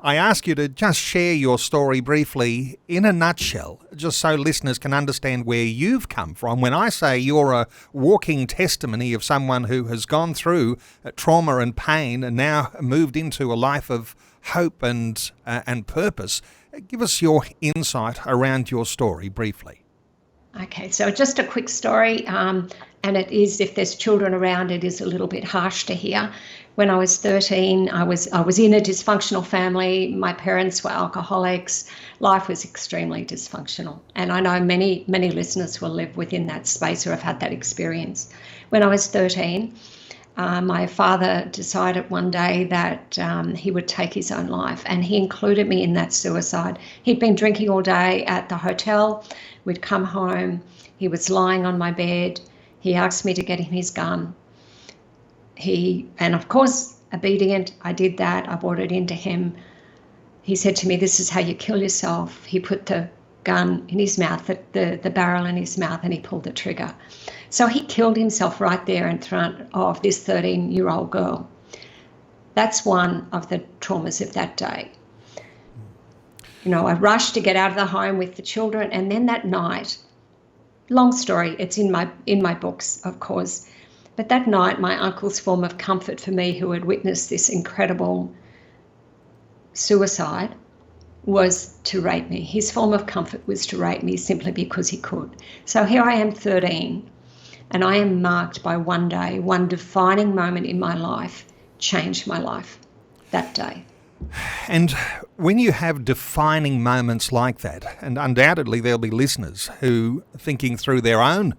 I ask you to just share your story briefly in a nutshell, just so listeners can understand where you've come from. When I say you're a walking testimony of someone who has gone through trauma and pain and now moved into a life of hope and purpose, give us your insight around your story briefly. Okay, so just a quick story, and it is, if there's children around, it is a little bit harsh to hear. When I was 13, I was in a dysfunctional family. My parents were alcoholics. Life was extremely dysfunctional, and I know many listeners will live within that space or have had that experience. When I was 13, my father decided one day that he would take his own life, and he included me in that suicide. He'd been drinking all day at the hotel. We'd come home. He was lying on my bed. He asked me to get him his gun. And of course, obedient, I did that. I brought it into him. He said to me, "This is how you kill yourself." He put the gun in his mouth, the barrel in his mouth, and he pulled the trigger. So he killed himself right there in front of this 13-year-old girl. That's one of the traumas of that day. I rushed to get out of the home with the children, and then that night, long story, it's in my books, of course, but that night my uncle's form of comfort for me, who had witnessed this incredible suicide, was to rape me. His form of comfort was to rape me simply because he could. So here I am, 13, and I am marked by one day, one defining moment in my life changed my life that day. And when you have defining moments like that, and undoubtedly there'll be listeners who, thinking through their own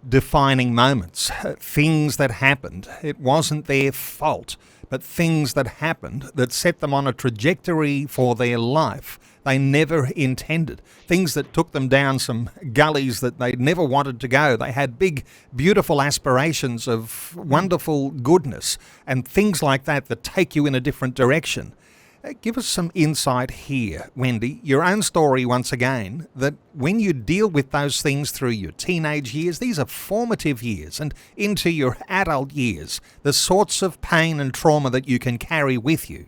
defining moments, things that happened, it wasn't their fault, but things that happened that set them on a trajectory for their life they never intended, things that took them down some gullies that they never wanted to go. They had big, beautiful aspirations of wonderful goodness and things like that that take you in a different direction. Give us some insight here, Wendy, your own story once again, that when you deal with those things through your teenage years, these are formative years, and into your adult years, the sorts of pain and trauma that you can carry with you.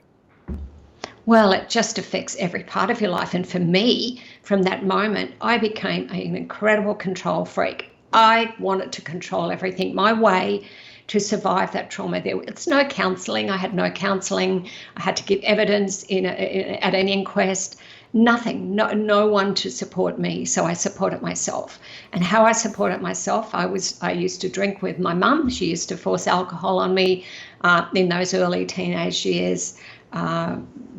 Well, it just affects every part of your life. And for me, from that moment, I became an incredible control freak. I wanted to control everything. My way to survive that trauma. It's no counselling. I had no counselling. I had to give evidence at an inquest. Nothing. No one to support me. So I supported myself. And how I supported myself, I used to drink with my mum. She used to force alcohol on me in those early teenage years.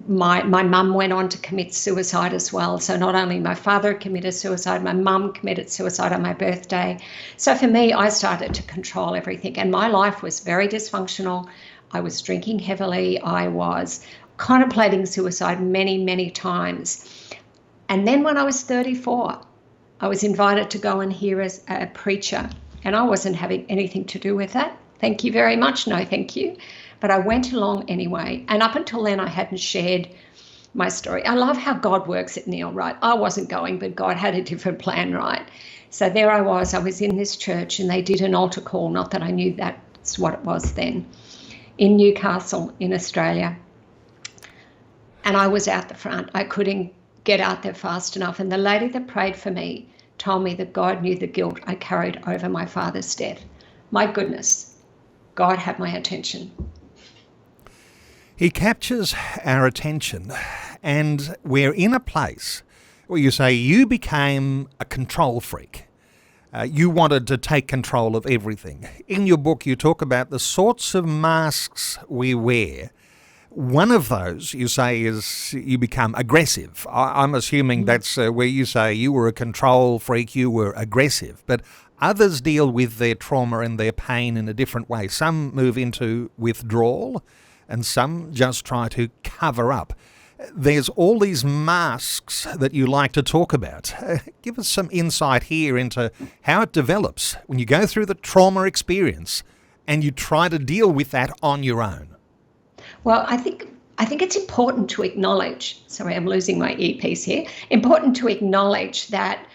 My mum went on to commit suicide as well. So not only my father committed suicide, my mum committed suicide on my birthday. So for me, I started to control everything. And my life was very dysfunctional. I was drinking heavily. I was contemplating suicide many, many times. And then when I was 34, I was invited to go and hear as a preacher. And I wasn't having anything to do with that. Thank you very much. No, thank you. But I went along anyway. And up until then, I hadn't shared my story. I love how God works it, Neil, right? I wasn't going, but God had a different plan, right? So there I was in this church, and they did an altar call, not that I knew that's what it was then, in Newcastle in Australia. And I was out the front. I couldn't get out there fast enough. And the lady that prayed for me told me that God knew the guilt I carried over my father's death. My goodness, God had my attention. He captures our attention, and we're in a place where you say you became a control freak. You wanted to take control of everything. In your book, you talk about the sorts of masks we wear. One of those, you say, is you become aggressive. I'm assuming that's where you say you were a control freak, you were aggressive. But others deal with their trauma and their pain in a different way. Some move into withdrawal, and some just try to cover up. There's all these masks that you like to talk about. Give us some insight here into how it develops when you go through the trauma experience and you try to deal with that on your own. Well, I think it's important to acknowledge, sorry, I'm losing my earpiece here, important to acknowledge that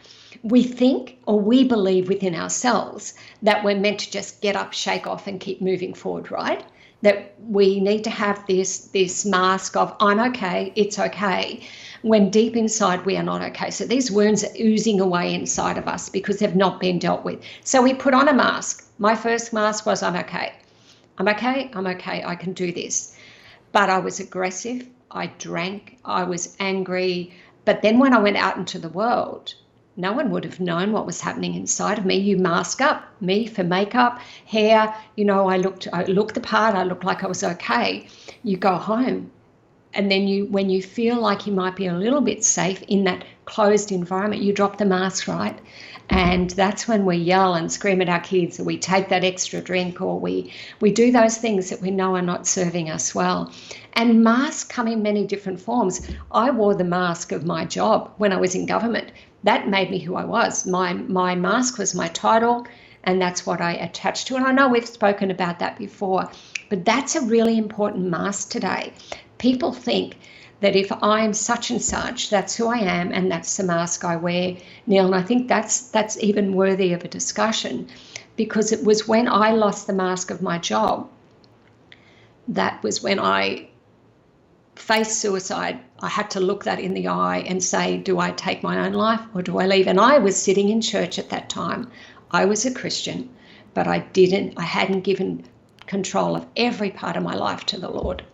we think or we believe within ourselves that we're meant to just get up, shake off and keep moving forward, right? that we need to have this mask of I'm okay, it's okay, when deep inside we are not okay. So these wounds are oozing away inside of us because they've not been dealt with. So we put on a mask. My first mask was I'm okay. I'm okay, I can do this. But I was aggressive, I drank, I was angry. But then when I went out into the world, no one would have known what was happening inside of me. You mask up me for makeup, hair, I looked the part, I looked like I was okay. You go home. And then when you feel like you might be a little bit safe in that closed environment, you drop the mask, right? And that's when we yell and scream at our kids, or we take that extra drink, or we do those things that we know are not serving us well. And masks come in many different forms. I wore the mask of my job when I was in government. That made me who I was. My mask was my title, and that's what I attached to. And I know we've spoken about that before, but that's a really important mask today. People think that if I'm such and such, that's who I am, and that's the mask I wear, Neil. And I think that's even worthy of a discussion, because it was when I lost the mask of my job, that was when I faced suicide. I had to look that in the eye and say, do I take my own life or do I leave? And I was sitting in church at that time. I was a Christian, but I hadn't given control of every part of my life to the Lord.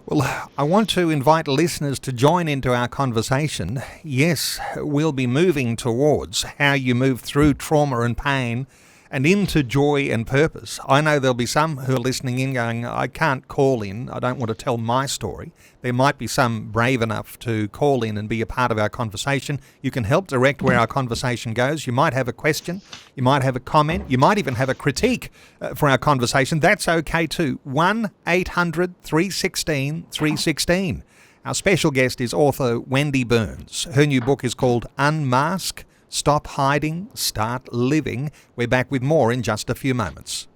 Well, I want to invite listeners to join into our conversation. Yes, we'll be moving towards how you move through trauma and pain and into joy and purpose. I know there'll be some who are listening in going, I can't call in, I don't want to tell my story. There might be some brave enough to call in and be a part of our conversation. You can help direct where our conversation goes. You might have a question, you might have a comment, you might even have a critique for our conversation. That's okay too. 1-800-316-316. Our special guest is author Wendy Burns. Her new book is called Unmask, Stop Hiding, Start Living. We're back with more in just a few moments.